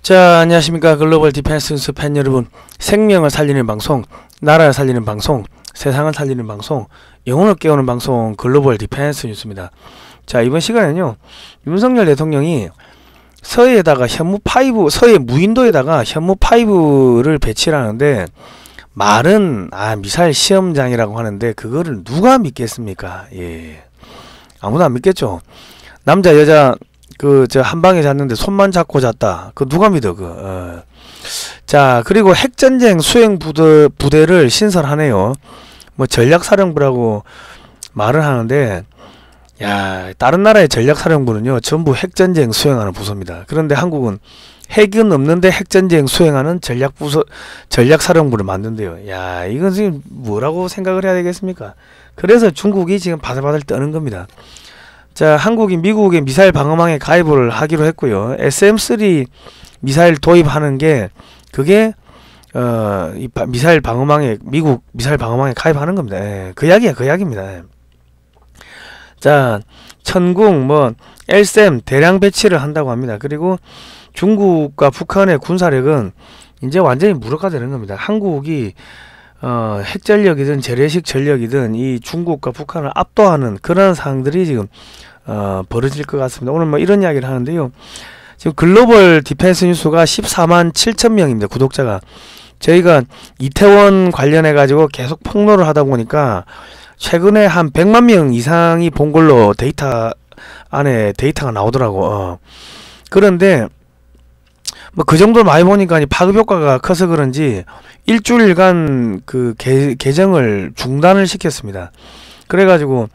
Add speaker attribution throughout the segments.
Speaker 1: 자, 안녕하십니까. 글로벌 디펜스 뉴스 팬 여러분. 생명을 살리는 방송, 나라를 살리는 방송, 세상을 살리는 방송, 영혼을 깨우는 방송, 글로벌 디펜스 뉴스입니다. 자, 이번 시간에는요, 윤석열 대통령이 서해에다가 서해 무인도에다가 현무5를 배치를 하는데, 말은 미사일 시험장이라고 하는데 그거를 누가 믿겠습니까? 예, 아무도 안 믿겠죠. 남자 여자 저 한방에 잤는데 손만 잡고 잤다. 그 누가 믿어? 자, 그리고 핵전쟁 수행 부대를 신설하네요. 뭐 전략사령부라고 말을 하는데, 야, 다른 나라의 전략사령부는요 전부 핵전쟁 수행하는 부서입니다. 그런데 한국은 핵은 없는데 핵전쟁 수행하는 전략사령부를 만든대요. 야, 이건 지금 뭐라고 생각을 해야 되겠습니까? 그래서 중국이 지금 바들바들 떠는 겁니다. 자, 한국이 미국의 미사일 방어망에 가입을 하기로 했고요. SM3 미사일 도입하는 게 그게 이 미사일 방어망에, 미국 미사일 방어망에 가입하는 겁니다. 예, 그 이야기입니다. 예. 자, 천궁 LSAM 대량 배치를 한다고 합니다. 그리고 중국과 북한의 군사력은 이제 완전히 무력화되는 겁니다. 한국이 핵전력이든 재래식 전력이든 이 중국과 북한을 압도하는 그런 상황들이 지금 벌어질 것 같습니다. 오늘 이런 이야기를 하는데요. 지금 글로벌 디펜스 뉴스가 14만 7천 명입니다. 구독자가. 저희가 이태원 관련해 가지고 계속 폭로를 하다 보니까 최근에 한 100만 명 이상이 본 걸로 데이터가 나오더라고. 그런데 그 정도로 많이 보니까 파급 효과가 커서 그런지 일주일간 그 계정을 중단을 시켰습니다. 그래가지고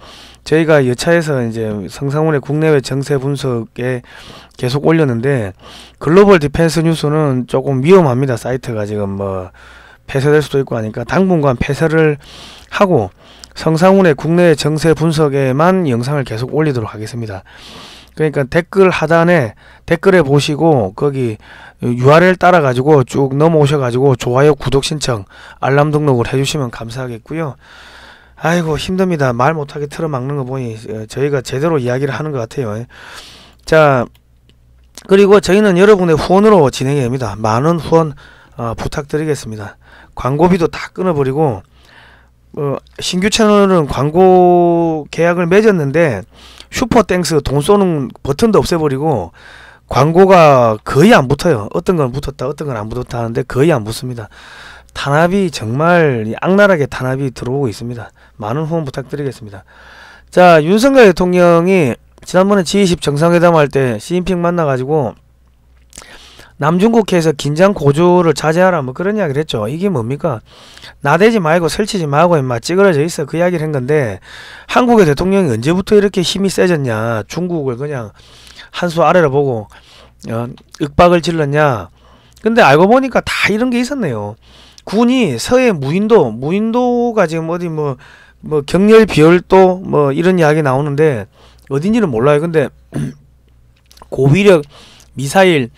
Speaker 1: 저희가 여차해서 이제 성상훈의 국내외 정세 분석에 계속 올렸는데, 글로벌 디펜스 뉴스는 조금 위험합니다. 사이트가 지금 폐쇄될 수도 있고 하니까 당분간 폐쇄를 하고 성상훈의 국내외 정세 분석에만 영상을 계속 올리도록 하겠습니다. 그러니까 댓글 하단에 댓글에 보시고 거기 URL 따라 가지고 쭉 넘어오셔 가지고 좋아요, 구독 신청, 알람 등록을 해주시면 감사하겠고요. 아이고 힘듭니다. 말 못하게 틀어막는 거 보니 저희가 제대로 이야기를 하는 것 같아요. 자, 그리고 저희는 여러분의 후원으로 진행이 됩니다. 많은 후원 부탁드리겠습니다. 광고비도 다 끊어버리고, 신규 채널은 광고 계약을 맺었는데 슈퍼땡스 돈 쏘는 버튼도 없애버리고 광고가 거의 안 붙어요. 어떤 건 붙었다, 어떤 건 안 붙었다 하는데 거의 안 붙습니다. 탄압이 정말 악랄하게 탄압이 들어오고 있습니다. 많은 후원 부탁드리겠습니다. 자, 윤석열 대통령이 지난번에 G20 정상회담 할 때 시진핑 만나가지고 남중국해에서 긴장 고조를 자제하라 그런 이야기를 했죠. 이게 뭡니까? 나대지 말고 설치지 말고 임마 찌그러져 있어, 그 이야기를 한 건데, 한국의 대통령이 언제부터 이렇게 힘이 세졌냐, 중국을 그냥 한 수 아래로 보고 윽박을 질렀냐. 근데 알고 보니까 다 이런 게 있었네요. 군이 서해 무인도가 지금 어디 경렬 비열도 이런 이야기 나오는데 어딘지는 몰라요. 근데 고위력 미사일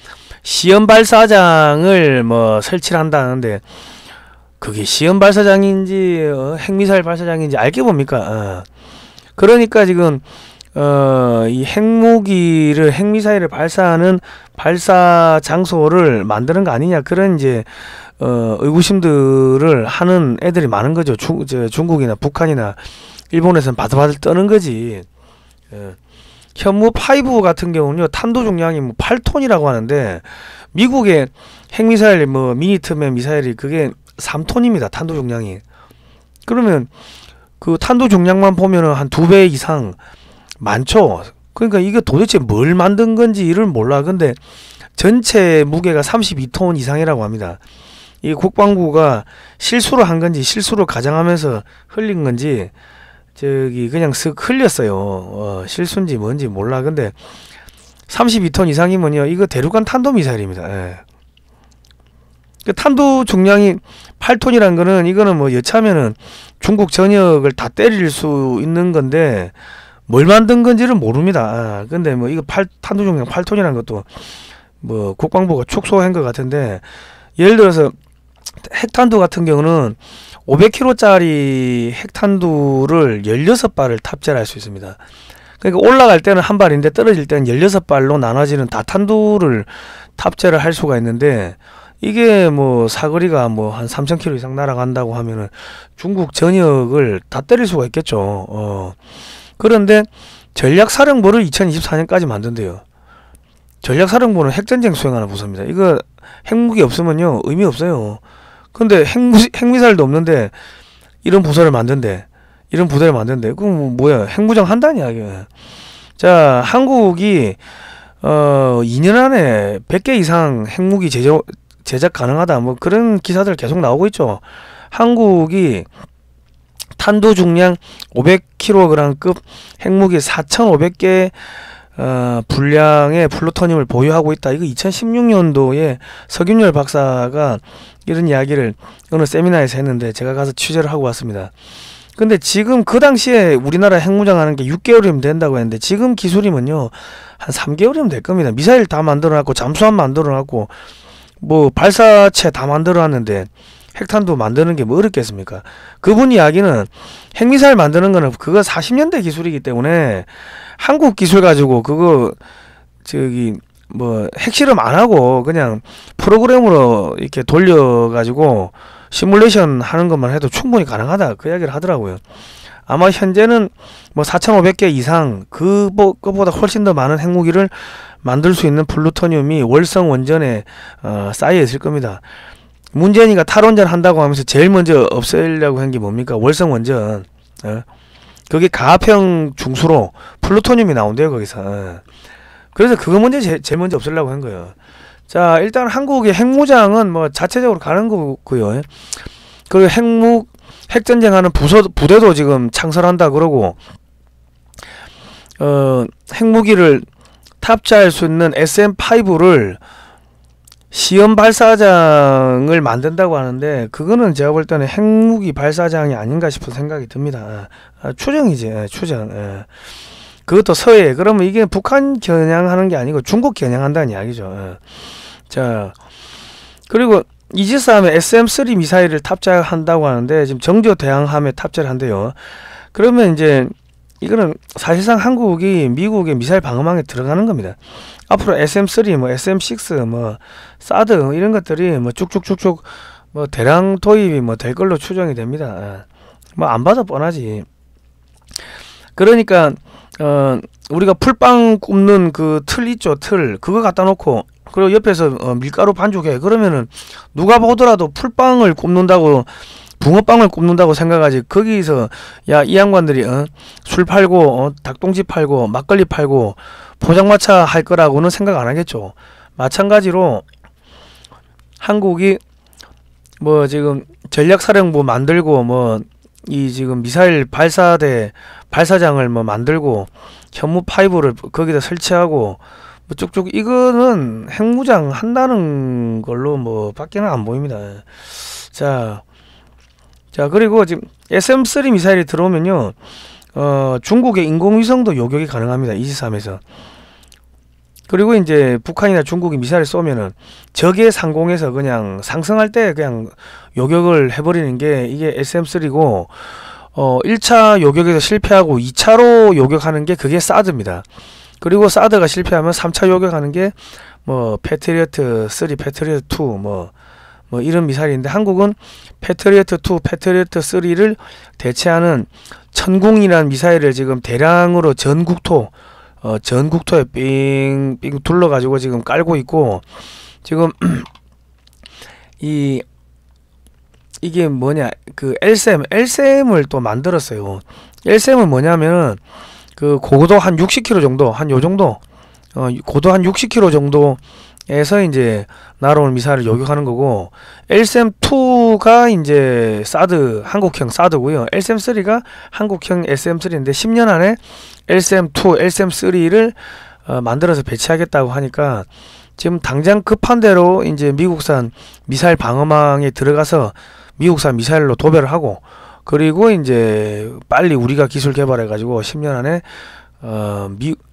Speaker 1: 시험 발사장을 설치를 한다는데 그게 시험 발사장인지 핵미사일 발사장인지 알게 뭡니까? 그러니까 지금 이 핵미사일을 발사하는 발사 장소를 만드는 거 아니냐, 그런 이제 의구심들을 하는 애들이 많은 거죠. 중국이나 북한이나 일본에서는 바들바들 떠는 거지. 현무5 같은 경우는요, 탄도 중량이 8톤이라고 하는데 미국의 핵미사일 미니트맨 미사일이 그게 3톤입니다. 탄도 중량이. 그러면 그 탄도 중량만 보면은 한 2배 이상 많죠. 그러니까 이게 도대체 뭘 만든 건지를 몰라. 근데 전체 무게가 32톤 이상이라고 합니다. 이 국방부가 실수로 한 건지 실수로 가장하면서 흘린 건지 그냥 쓱 흘렸어요. 실수인지 뭔지 몰라. 근데 32톤 이상이면요, 이거 대륙간 탄도미사일입니다. 예. 그 탄도 중량이 8톤이란 거는, 이거는 여차하면은 중국 전역을 다 때릴 수 있는 건데 뭘 만든 건지를 모릅니다. 근데 이거 탄도 중량 8톤이라는 것도 국방부가 축소한 것 같은데, 예를 들어서 핵탄두 같은 경우는 500kg짜리 핵탄두를 16발을 탑재할 수 있습니다. 그러니까 올라갈 때는 한 발인데 떨어질 때는 16발로 나눠지는 다탄두를 탑재를 할 수가 있는데, 이게 뭐 사거리가 뭐 한 3000km 이상 날아간다고 하면은 중국 전역을 다 때릴 수가 있겠죠. 그런데 전략사령부를 2024년까지 만든대요. 전략사령부는 핵전쟁 수행하는 부서입니다. 이거 핵무기 없으면요 의미 없어요. 근데 핵미사일도 없는데 이런 부서를 만든대, 이런 부대를 만든대. 그럼 뭐야, 핵무장 한다냐 이게. 자, 한국이 2년 안에 100개 이상 핵무기 제작 가능하다, 뭐 그런 기사들 계속 나오고 있죠. 한국이 탄도 중량 500kg급 핵무기 4,500개 분량의 플루토늄을 보유하고 있다. 이거 2016년도에 석윤열 박사가 이런 이야기를 어느 세미나에서 했는데 제가 가서 취재를 하고 왔습니다. 근데 지금 그 당시에 우리나라 핵무장하는 게 6개월이면 된다고 했는데, 지금 기술이면요 한 3개월이면 될 겁니다. 미사일 다 만들어놨고 잠수함 만들어놨고 뭐 발사체 다 만들어놨는데 핵탄두 만드는 게 뭐 어렵겠습니까? 그분 이야기는 핵미사일 만드는 거는 그거 40년대 기술이기 때문에 한국 기술 가지고 그거 저기 뭐 핵실험 안 하고 그냥 프로그램으로 이렇게 돌려 가지고 시뮬레이션 하는 것만 해도 충분히 가능하다, 그 이야기를 하더라고요. 아마 현재는 뭐 4,500개 이상 그것보다 훨씬 더 많은 핵무기를 만들 수 있는 플루토늄이 월성 원전에 쌓여 있을 겁니다. 문재인이가 탈원전 한다고 하면서 제일 먼저 없애려고 한 게 뭡니까? 월성 원전. 그게 가합형 중수로 플루토늄이 나온대요 거기서. 그래서 그거 먼저 제일 먼저 없애려고 한 거예요. 자, 일단 한국의 핵무장은 뭐 자체적으로 가는 거고요. 그리고 핵전쟁하는 부대도 지금 창설한다 그러고, 핵무기를 탑재할 수 있는 SM5를 시험 발사장을 만든다고 하는데, 그거는 제가 볼 때는 핵무기 발사장이 아닌가 싶은 생각이 듭니다. 추정이지, 추정. 그것도 서해. 그러면 이게 북한 겨냥하는 게 아니고 중국 겨냥한다는 이야기죠. 자, 그리고 이지스함에 SM3 미사일을 탑재한다고 하는데 지금 정조 대항함에 탑재를 한대요. 그러면 이제 이거는 사실상 한국이 미국의 미사일 방어망에 들어가는 겁니다. 앞으로 SM3, 뭐 SM6, 뭐 사드 이런 것들이 뭐 쭉쭉쭉쭉 뭐 대량 도입이 뭐 될 걸로 추정이 됩니다. 뭐 안 봐도 뻔하지. 그러니까 우리가 풀빵 굽는 그 틀 있죠, 틀. 그거 갖다 놓고 그리고 옆에서 밀가루 반죽해. 그러면은 누가 보더라도 풀빵을 굽는다고, 붕어빵을 굽는다고 생각하지. 거기서 야, 이 양반들이 술 팔고 닭똥집 팔고 막걸리 팔고 포장마차 할 거라고는 생각 안 하겠죠. 마찬가지로 한국이 뭐 지금 전략사령부 만들고 뭐 이 지금 미사일 발사장을 뭐 만들고 현무 파이브를 거기다 설치하고 뭐 쭉쭉, 이거는 핵무장 한다는 걸로 뭐 밖에는 안 보입니다. 자 그리고 지금 SM3 미사일이 들어오면요 중국의 인공위성도 요격이 가능합니다. 이지스함에서. 그리고 이제 북한이나 중국이 미사일을 쏘면은 적의 상공에서 그냥 상승할 때 그냥 요격을 해버리는 게 이게 SM3고, 1차 요격에서 실패하고 2차로 요격하는 게 그게 사드입니다. 그리고 사드가 실패하면 3차 요격하는 게 뭐 패트리어트 3, 패트리어트 2 뭐 이런 미사일인데, 한국은 패트리어트 2, 패트리어트 3를 대체하는 천궁이라는 미사일을 지금 대량으로 전국토에 삥삥 둘러가지고 지금 깔고 있고, 지금 이게 뭐냐, 그 LSM을 또 만들었어요. LSM은 뭐냐면은 그 고도 한 60km 정도, 한 요 정도, 고도 한 60km 정도에서 이제 날아오는 미사일을 요격하는 거고, LSM2가 이제 사드, 한국형 사드고요. LSM3가 한국형 SM3인데 10년 안에 LSM2, LSM3를 만들어서 배치하겠다고 하니까 지금 당장 급한 대로 이제 미국산 미사일 방어망에 들어가서 미국산 미사일로 도배를 하고, 그리고 이제 빨리 우리가 기술 개발해 가지고 10년 안에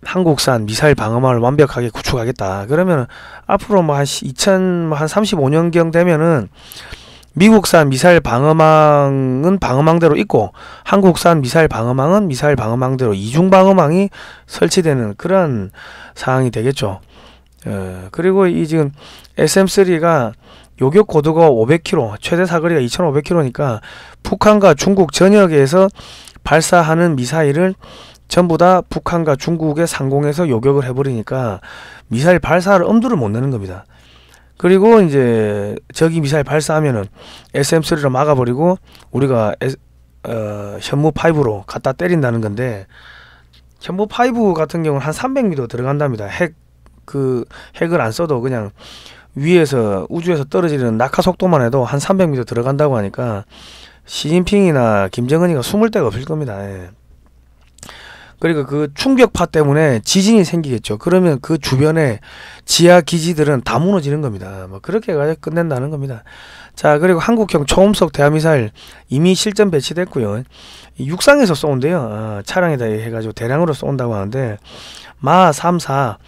Speaker 1: 한국산 미사일 방어망을 완벽하게 구축하겠다. 그러면 앞으로 뭐 한 35년경 되면은 미국산 미사일 방어망은 방어망대로 있고 한국산 미사일 방어망은 미사일 방어망대로 이중 방어망이 설치되는 그런 상황이 되겠죠. 그리고 이 지금 SM3가 요격 고도가 500km, 최대 사거리가 2500km니까 북한과 중국 전역에서 발사하는 미사일을 전부 다 북한과 중국의 상공에서 요격을 해버리니까 미사일 발사를 엄두를 못 내는 겁니다. 그리고 이제 저기 미사일 발사하면은 SM3로 막아버리고 우리가 현무5로 갖다 때린다는 건데, 현무5 같은 경우는 한 300m 들어간답니다. 핵을 안 써도 그냥 위에서 우주에서 떨어지는 낙하 속도만 해도 한 300m 들어간다고 하니까 시진핑이나 김정은이가 숨을 데가 없을 겁니다. 그리고 그 충격파 때문에 지진이 생기겠죠. 그러면 그 주변에 지하 기지들은 다 무너지는 겁니다. 뭐 그렇게 해가지고 끝낸다는 겁니다. 자, 그리고 한국형 초음속 대함미사일 이미 실전 배치됐고요. 육상에서 쏘는데요. 차량에다 해가지고 대량으로 쏜다고 하는데 마 3, 4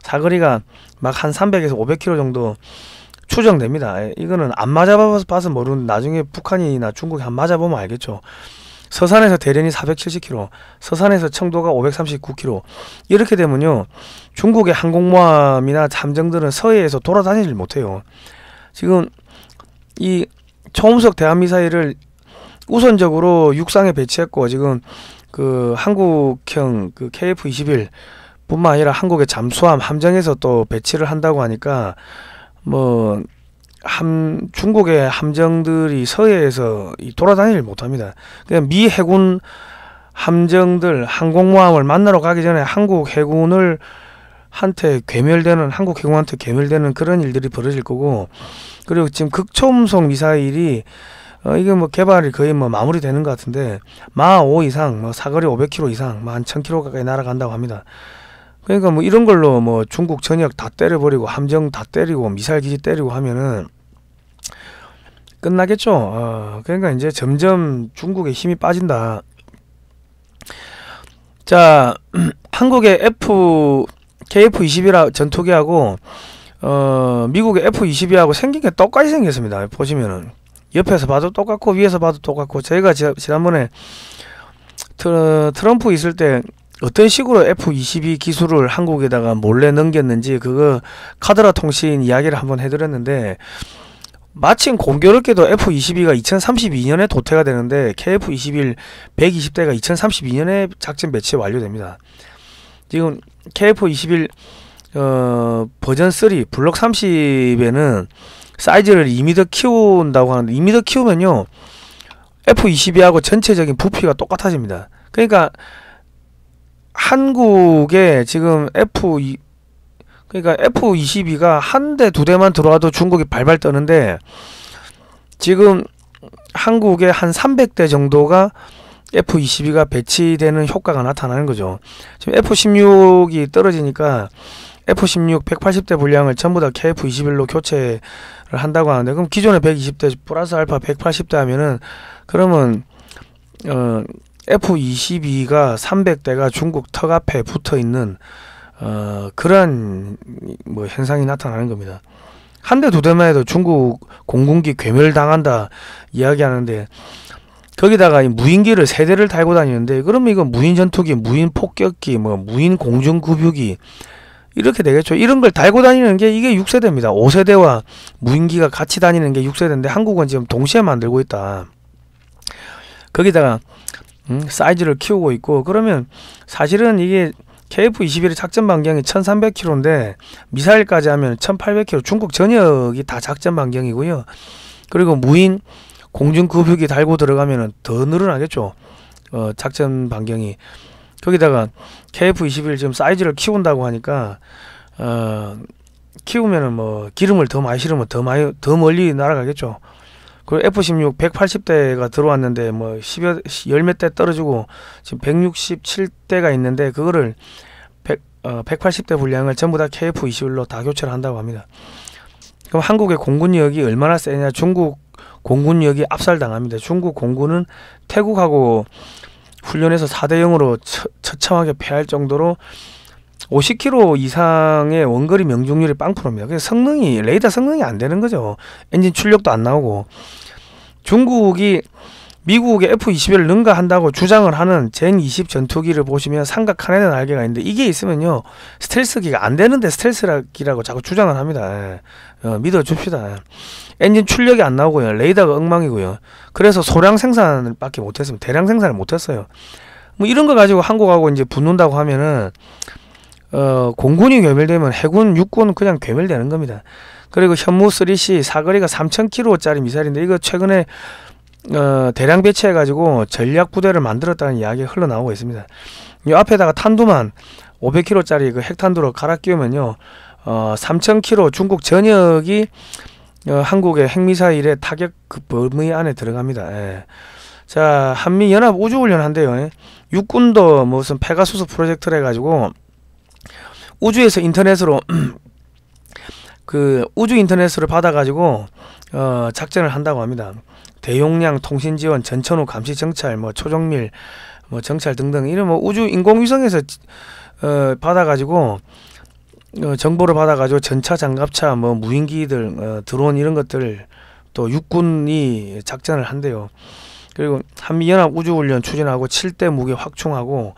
Speaker 1: 사거리가 막 한 300에서 500km 정도 추정됩니다. 이거는 안 맞아봐서 모르는, 나중에 북한이나 중국이 한 맞아보면 알겠죠. 서산에서 대련이 470km, 서산에서 청도가 539km. 이렇게 되면요, 중국의 항공모함이나 함정들은 서해에서 돌아다니질 못해요. 지금 이 초음속 대함미사일을 우선적으로 육상에 배치했고, 지금 그 한국형 그 KF-21 뿐만 아니라 한국의 잠수함, 함정에서 또 배치를 한다고 하니까 뭐 중국의 함정들이 서해에서 돌아다니질 못합니다. 그냥 미 해군 함정들, 항공모함을 만나러 가기 전에 한국 해군한테 괴멸되는 그런 일들이 벌어질 거고, 그리고 지금 극초음속 미사일이 이게 뭐 개발이 거의 뭐 마무리되는 것 같은데 마 5 이상, 뭐 사거리 500km 이상, 뭐 한 1000km 가까이 날아간다고 합니다. 그러니까 뭐 이런 걸로 뭐 중국 전역 다 때려버리고 함정 다 때리고 미사일 기지 때리고 하면은 끝나겠죠. 그러니까 이제 점점 중국의 힘이 빠진다. 자, 한국의 KF-21 전투기하고 미국의 F-22하고 생긴 게 똑같이 생겼습니다. 보시면은 옆에서 봐도 똑같고 위에서 봐도 똑같고, 저희가 지난번에 트럼프 있을 때 어떤 식으로 F-22 기술을 한국에다가 몰래 넘겼는지 그거 카드라 통신 이야기를 한번 해드렸는데, 마침 공교롭게도 F-22가 2032년에 도태가 되는데 KF-21 120대가 2032년에 작전 배치 완료됩니다. 지금 KF-21 버전 3 블록 30에는 사이즈를 2m 키운다고 하는데, 2m 키우면요 F-22하고 전체적인 부피가 똑같아집니다. 그러니까 한국에 지금 F-22가 한 대 두 대만 들어와도 중국이 발발 떠는데, 지금 한국에 한 300대 정도가 F-22가 배치되는 효과가 나타나는 거죠. 지금 F-16이 떨어지니까 F-16 180대 분량을 전부 다 KF-21로 교체를 한다고 하는데, 그럼 기존에 120대 플러스 알파 180대 하면은, 그러면 F-22가 300대가 중국 턱 앞에 붙어 있는 그런 뭐 현상이 나타나는 겁니다. 한 대 두 대만 해도 중국 공군기 괴멸당한다 이야기하는데, 거기다가 이 무인기를 세 대를 달고 다니는데, 그러면 이거 무인 전투기, 무인 폭격기, 뭐 무인 공중급유기 이렇게 되겠죠. 이런 걸 달고 다니는 게 이게 6세대입니다. 5세대와 무인기가 같이 다니는 게 6세대인데 한국은 지금 동시에 만들고 있다. 거기다가 사이즈를 키우고 있고, 그러면 사실은 이게 KF-21의 작전 반경이 1300km인데 미사일까지 하면 1800km, 중국 전역이 다 작전 반경이고요. 그리고 무인 공중급유기 달고 들어가면 더 늘어나겠죠. 작전 반경이. 거기다가 KF-21 지금 사이즈를 키운다고 하니까 키우면은 뭐 기름을 더 많이 실으면 더 멀리 날아가겠죠. 그리고 F-16 180대가 들어왔는데 뭐 10몇 대 떨어지고 지금 167대가 있는데, 그거를 180대 분량을 전부 다 KF-21로 다 교체를 한다고 합니다. 그럼 한국의 공군력이 얼마나 세냐? 중국 공군력이 압살당합니다. 중국 공군은 태국하고 훈련해서 4대 0으로 처참하게 패할 정도로 50km 이상의 원거리 명중률이 0%입니다. 그래서 성능이 레이더 성능이 안 되는 거죠. 엔진 출력도 안 나오고. 중국이 미국의 F-21을 능가한다고 주장을 하는 젠20 전투기를 보시면 삼각 하나의 날개가 있는데 이게 있으면요 스텔스기가 안 되는데 스텔스기라고 자꾸 주장을 합니다. 믿어줍시다. 엔진 출력이 안 나오고요, 레이더가 엉망이고요. 그래서 소량 생산을 밖에 못했습니다. 대량 생산을 못했어요. 뭐 이런 거 가지고 한국하고 이제 붙는다고 하면은 공군이 괴멸되면 해군, 육군 그냥 괴멸되는 겁니다. 그리고 현무 3C 사거리가 3000km짜리 미사일인데 이거 최근에 대량 배치해 가지고 전략 부대를 만들었다는 이야기가 흘러나오고 있습니다. 이 앞에다가 탄두만 500km짜리 그 핵탄두로 갈아 끼우면요 3000km 중국 전역이 한국의 핵미사일의 타격 그 범위 안에 들어갑니다. 예. 자, 한미 연합 우주훈련 한대요. 예. 육군도 무슨 페가수스 프로젝트를 해가지고 우주에서 인터넷으로 그 우주 인터넷을 받아가지고 작전을 한다고 합니다. 대용량 통신 지원, 전천후 감시 정찰, 뭐 초정밀, 뭐 정찰 등등 이런 뭐 우주 인공위성에서 받아가지고 정보를 받아가지고 전차, 장갑차, 뭐 무인기들, 드론 이런 것들 또 육군이 작전을 한대요. 그리고 한미연합 우주훈련 추진하고 7대 무기 확충하고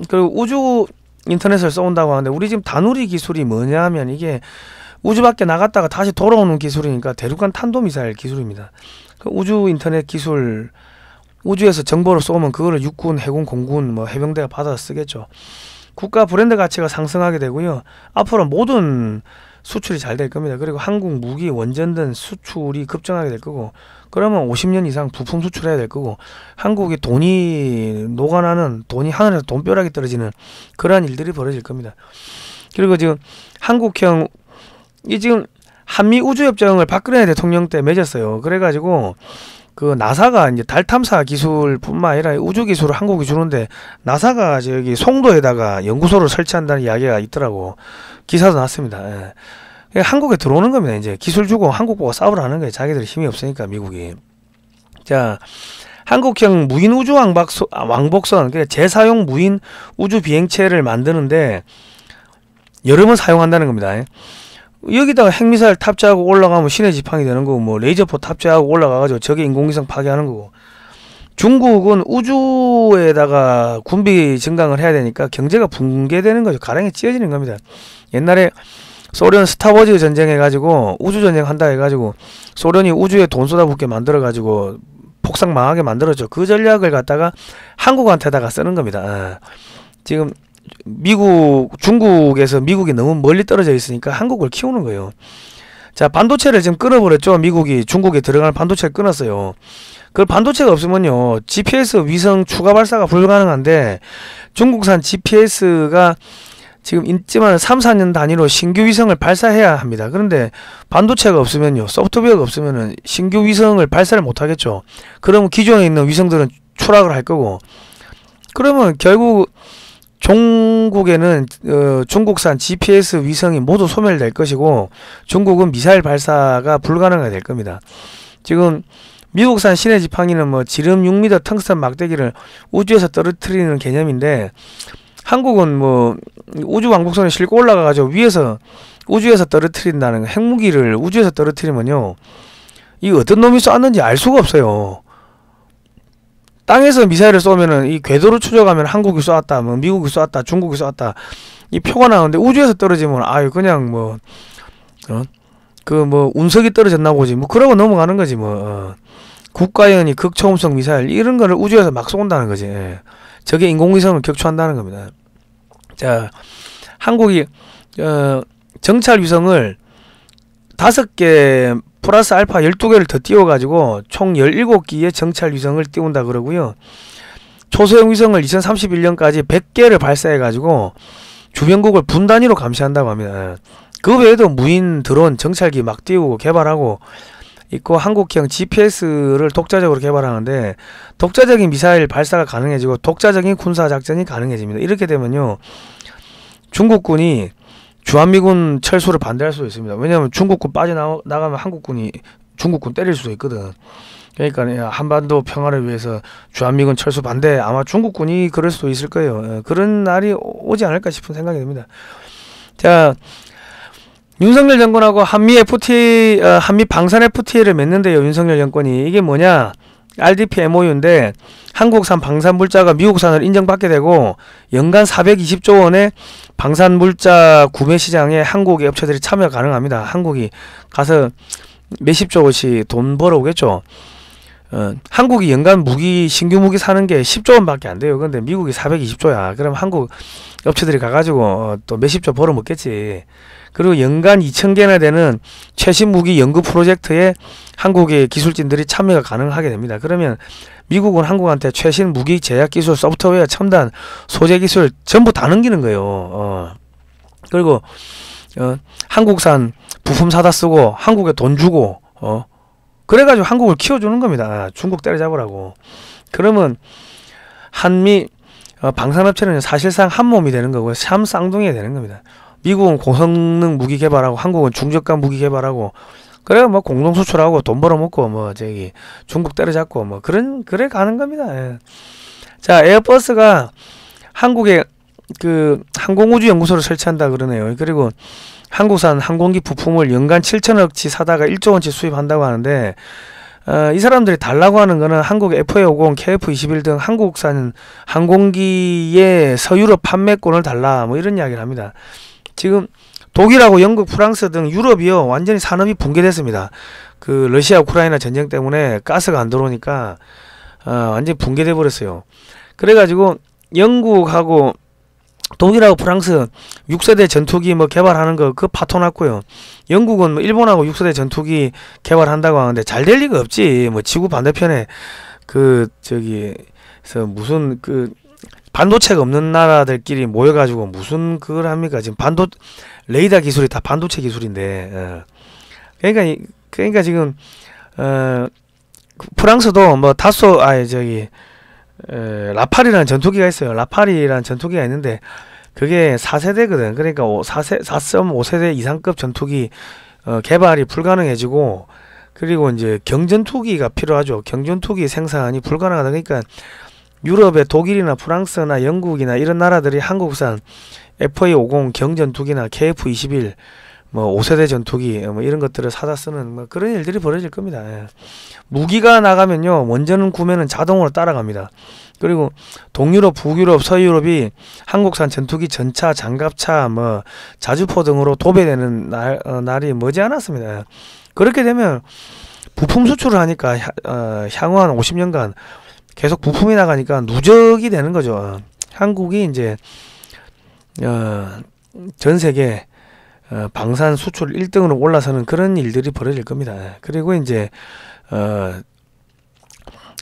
Speaker 1: 그리고 우주 인터넷을 쏘는다고 하는데 우리 지금 다누리 기술이 뭐냐면 이게 우주 밖에 나갔다가 다시 돌아오는 기술이니까 대륙간 탄도미사일 기술입니다. 그 우주 인터넷 기술 우주에서 정보를 쏘면 그거를 육군, 해군, 공군, 뭐 해병대가 받아서 쓰겠죠. 국가 브랜드 가치가 상승하게 되고요. 앞으로 모든 수출이 잘 될 겁니다. 그리고 한국 무기, 원전 등 수출이 급증하게 될 거고 그러면 50년 이상 부품 수출해야 될 거고 한국이 돈이 녹아나는 돈이 하늘에서 돈벼락이 떨어지는 그러한 일들이 벌어질 겁니다. 그리고 지금 한국형 이 지금 한미 우주협정을 박근혜 대통령 때 맺었어요. 그래가지고 그 나사가 이제 달 탐사 기술뿐만 아니라 우주 기술을 한국이 주는데 나사가 저기 송도에다가 연구소를 설치한다는 이야기가 있더라고. 기사도 났습니다. 예. 한국에 들어오는 겁니다. 이제 기술 주고 한국 보고 싸우라는 거예요. 자기들이 힘이 없으니까 미국이. 자, 한국형 무인 우주 왕복선, 그러니까 재사용 무인 우주 비행체를 만드는데 여러 번 사용한다는 겁니다. 여기다가 핵미사일 탑재하고 올라가면 신의 지팡이 되는 거고 뭐 레이저포 탑재하고 올라가가지고 적의 인공위성 파괴하는 거고. 중국은 우주에다가 군비 증강을 해야 되니까 경제가 붕괴되는 거죠. 가랑이 찢어지는 겁니다. 옛날에 소련 스타워즈 전쟁 해가지고 우주전쟁 한다 해가지고 소련이 우주에 돈 쏟아붓게 만들어가지고 폭삭 망하게 만들었죠. 그 전략을 갖다가 한국한테다가 쓰는 겁니다. 지금 중국에서 미국이 너무 멀리 떨어져 있으니까 한국을 키우는 거예요. 자, 반도체를 지금 끊어버렸죠. 미국이 중국에 들어가는 반도체를 끊었어요. 그 반도체가 없으면요 GPS 위성 추가 발사가 불가능한데 중국산 GPS가 지금 있지만 3, 4년 단위로 신규 위성을 발사해야 합니다. 그런데 반도체가 없으면요 소프트웨어가 없으면은 신규 위성을 발사를 못 하겠죠. 그러면 기존에 있는 위성들은 추락을 할 거고 그러면 결국 중국에는 중국산 GPS 위성이 모두 소멸될 것이고 중국은 미사일 발사가 불가능하게 될 겁니다. 지금 미국산 신의 지팡이는 뭐 지름 6m 텅스턴 막대기를 우주에서 떨어뜨리는 개념인데 한국은 뭐 우주 왕복선에 싣고 올라가가지고 위에서 우주에서 떨어뜨린다는 핵무기를 우주에서 떨어뜨리면요 이 어떤 놈이 쐈는지 알 수가 없어요. 땅에서 미사일을 쏘면은 이 궤도로 추적하면 한국이 쐈다, 뭐 미국이 쐈다, 중국이 쐈다 이 표가 나오는데 우주에서 떨어지면 아유 그냥 뭐 그 뭐 운석이 떨어졌나 보지 뭐 그러고 넘어가는 거지 뭐 국가연이 극초음속 미사일 이런 거를 우주에서 막 쏜다는 거지. 예. 적의 인공위성을 격추한다는 겁니다. 자, 한국이 정찰 위성을 5개 플러스 알파 12개를 더 띄워가지고 총 17기의 정찰 위성을 띄운다 그러고요. 초소형 위성을 2031년까지 100개를 발사해가지고 주변국을 분 단위로 감시한다고 합니다. 그 외에도 무인 드론 정찰기 막 띄우고 개발하고 있고 한국형 GPS를 독자적으로 개발하는데 독자적인 미사일 발사가 가능해지고 독자적인 군사작전이 가능해집니다. 이렇게 되면요 중국군이 주한미군 철수를 반대할 수도 있습니다. 왜냐하면 중국군 빠져나가면 한국군이 중국군 때릴 수도 있거든. 그러니까 한반도 평화를 위해서 주한미군 철수 반대, 아마 중국군이 그럴 수도 있을 거예요. 그런 날이 오지 않을까 싶은 생각이 듭니다. 자, 윤석열 정권하고 한미 FTA, 한미 방산 FTA를 맺는데요. 윤석열 정권이. 이게 뭐냐? RDP MOU인데 한국산 방산 물자가 미국산을 인정받게 되고 연간 420조 원의 방산 물자 구매 시장에 한국의 업체들이 참여 가능합니다. 한국이 가서 몇십조 원씩 돈 벌어오겠죠. 한국이 연간 신규 무기 사는 게 10조 원밖에 안 돼요. 근데 미국이 420조야. 그럼 한국 업체들이 가가지고 또 몇십조 벌어먹겠지. 그리고 연간 2,000개나 되는 최신 무기 연구 프로젝트에 한국의 기술진들이 참여가 가능하게 됩니다. 그러면 미국은 한국한테 최신 무기 제약 기술, 소프트웨어, 첨단, 소재 기술 전부 다 넘기는 거예요. 그리고 한국산 부품 사다 쓰고 한국에 돈 주고 그래가지고 한국을 키워주는 겁니다. 중국 때려잡으라고. 그러면 한미 방산업체는 사실상 한 몸이 되는 거고요. 참 쌍둥이가 되는 겁니다. 미국은 고성능 무기 개발하고 한국은 중저가 무기 개발하고 그래 뭐 공동 수출하고 돈 벌어먹고 뭐 저기 중국 때려잡고 뭐 그래 가는 겁니다. 예. 자, 에어버스가 한국에 그 항공우주 연구소를 설치한다 그러네요. 그리고 한국산 항공기 부품을 연간 7천억치 사다가 1조 원치 수입한다고 하는데 이 사람들이 달라고 하는 거는 한국 FA50, KF21 등 한국산 항공기의 서유럽 판매권을 달라 뭐 이런 이야기를 합니다. 지금 독일하고 영국, 프랑스 등 유럽이요 완전히 산업이 붕괴됐습니다. 그 러시아 우크라이나 전쟁 때문에 가스가 안 들어오니까 완전히 붕괴돼 버렸어요. 그래가지고 영국하고 독일하고 프랑스 6세대 전투기 뭐 개발하는 거 그거 파토났고요. 영국은 뭐 일본하고 6세대 전투기 개발한다고 하는데 잘 될 리가 없지. 뭐 지구 반대편에 그 저기서 무슨 그 반도체가 없는 나라들끼리 모여가지고 무슨 그걸 합니까? 지금 레이더 기술이 다 반도체 기술인데, 그러니까 지금 프랑스도 뭐 다소 라팔이라는 전투기가 있어요. 라팔이라는 전투기가 있는데 그게 4세대거든. 그러니까 4.5세대 이상급 전투기 개발이 불가능해지고 그리고 이제 경전투기가 필요하죠. 경전투기 생산이 불가능하다. 그러니까 유럽의 독일이나 프랑스나 영국이나 이런 나라들이 한국산 FA50 경전투기나 KF21 뭐 5세대 전투기 뭐 이런 것들을 사다 쓰는 뭐 그런 일들이 벌어질 겁니다. 예. 무기가 나가면요 원전 구매는 자동으로 따라갑니다. 그리고 동유럽, 북유럽, 서유럽이 한국산 전투기, 전차, 장갑차, 뭐 자주포 등으로 도배되는 날이 머지않았습니다. 예. 그렇게 되면 부품 수출을 하니까 향후 한 50년간 계속 부품이 나가니까 누적이 되는 거죠. 한국이 이제 전 세계 방산 수출 1등으로 올라서는 그런 일들이 벌어질 겁니다. 그리고 이제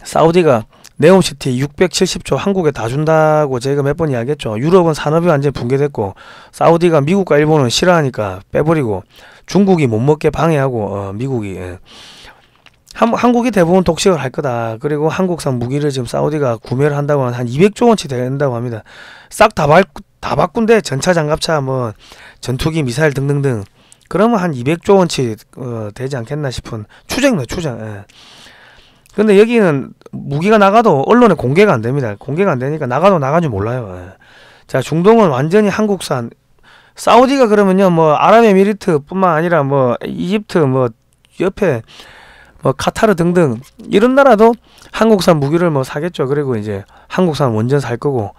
Speaker 1: 사우디가 네옴시티 670조 한국에 다 준다고 제가 몇 번 이야기했죠. 유럽은 산업이 완전히 붕괴됐고 사우디가 미국과 일본은 싫어하니까 빼버리고 중국이 못 먹게 방해하고 미국이 한국이 대부분 독식을 할 거다. 그리고 한국산 무기를 지금 사우디가 구매를 한다고 하면 한 200조 원치 된다고 합니다. 싹 다 바꾼데 전차, 장갑차, 뭐 전투기, 미사일 등등등. 그러면 한 200조 원치 되지 않겠나 싶은 추정이에요. 추정. 예. 근데 여기는 무기가 나가도 언론에 공개가 안 됩니다. 공개가 안 되니까 나가도 나간 줄 몰라요. 예. 자, 중동은 완전히 한국산. 사우디가 그러면요, 뭐 아랍에미리트 뿐만 아니라 뭐 이집트, 뭐 옆에 뭐 카타르 등등 이런 나라도 한국산 무기를 뭐 사겠죠. 그리고 이제 한국산 원전 살 거고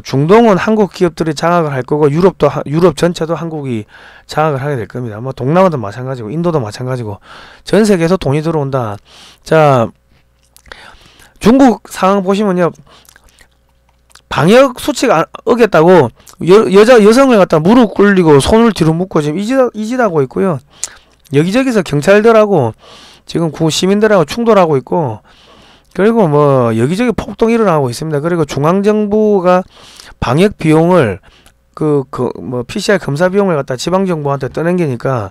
Speaker 1: 중동은 한국 기업들이 장악을 할 거고 유럽 전체도 한국이 장악을 하게 될 겁니다. 뭐 동남아도 마찬가지고 인도도 마찬가지고 전 세계에서 돈이 들어온다. 자, 중국 상황 보시면요. 방역 수칙 어겼다고 여성을 갖다 무릎 꿇리고 손을 뒤로 묶고 지금 이짓하고 있고요. 여기저기서 경찰들하고 지금 시민들하고 충돌하고 있고 그리고 뭐 여기저기 폭동이 일어나고 있습니다. 그리고 중앙정부가 방역 비용을 뭐 PCR 검사 비용을 갖다 지방정부한테 떠넘기니까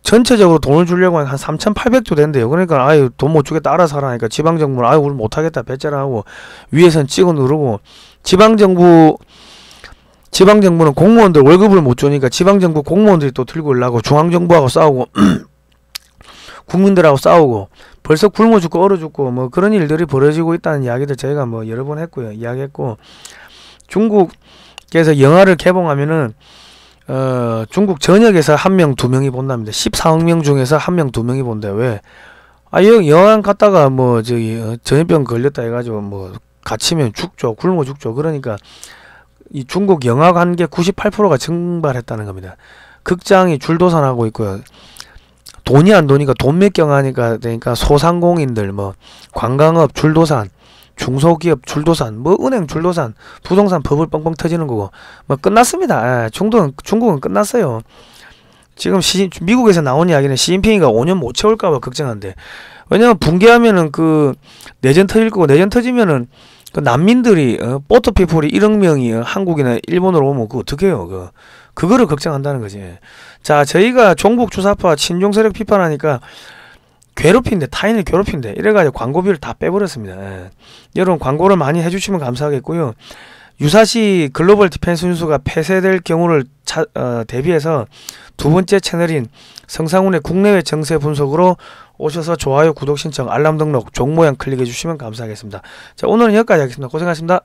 Speaker 1: 전체적으로 돈을 주려고 한 3,800조 된대요. 그러니까 아유 돈 못 주겠다 알아서 하라니까 지방정부는 아유 우리 못하겠다 배째라 하고 위에선 찍어 누르고 지방정부는 공무원들 월급을 못 주니까 지방정부 공무원들이 또 들고 올라고 중앙정부하고 싸우고 국민들하고 싸우고 벌써 굶어 죽고 얼어 죽고 뭐 그런 일들이 벌어지고 있다는 이야기들 저희가 뭐 여러 번 했고요. 이야기했고, 중국에서 영화를 개봉하면은 중국 전역에서 1명 2명이 본답니다. 14억 명 중에서 1명 2명이 본대. 왜? 영화관 갔다가 뭐 전염병 걸렸다 해가지고 뭐 갇히면 죽죠. 굶어 죽죠. 그러니까 이 중국 영화 관객 98%가 증발했다는 겁니다. 극장이 줄도산하고 있고요. 돈이 안 도니까 돈 몇 경 하니까 되니까 소상공인들 뭐 관광업 줄도산, 중소기업 줄도산, 뭐 은행 줄도산, 부동산 버블 뻥뻥 터지는 거고 뭐 끝났습니다. 중국은 끝났어요. 지금 미국에서 나온 이야기는 시진핑이가 5년 못 채울까봐 걱정한데, 왜냐면 붕괴하면은 그 내전 터질 거고, 내전 터지면은 그 난민들이 포터피플이 1억 명이 한국이나 일본으로 오면 그거 어떻게 해요? 그거를 걱정한다는 거지. 자, 저희가 종북 주사파 친중 세력 비판하니까 괴롭힌데, 타인을 괴롭힌데 이래가지고 광고비를 다 빼버렸습니다. 여러분 광고를 많이 해주시면 감사하겠고요. 유사시 글로벌 디펜스 뉴스가 폐쇄될 경우를 대비해서 두 번째 채널인 성상훈의 국내외 정세 분석으로 오셔서 좋아요, 구독 신청, 알람 등록, 종 모양 클릭해 주시면 감사하겠습니다. 자, 오늘은 여기까지 하겠습니다. 고생하셨습니다.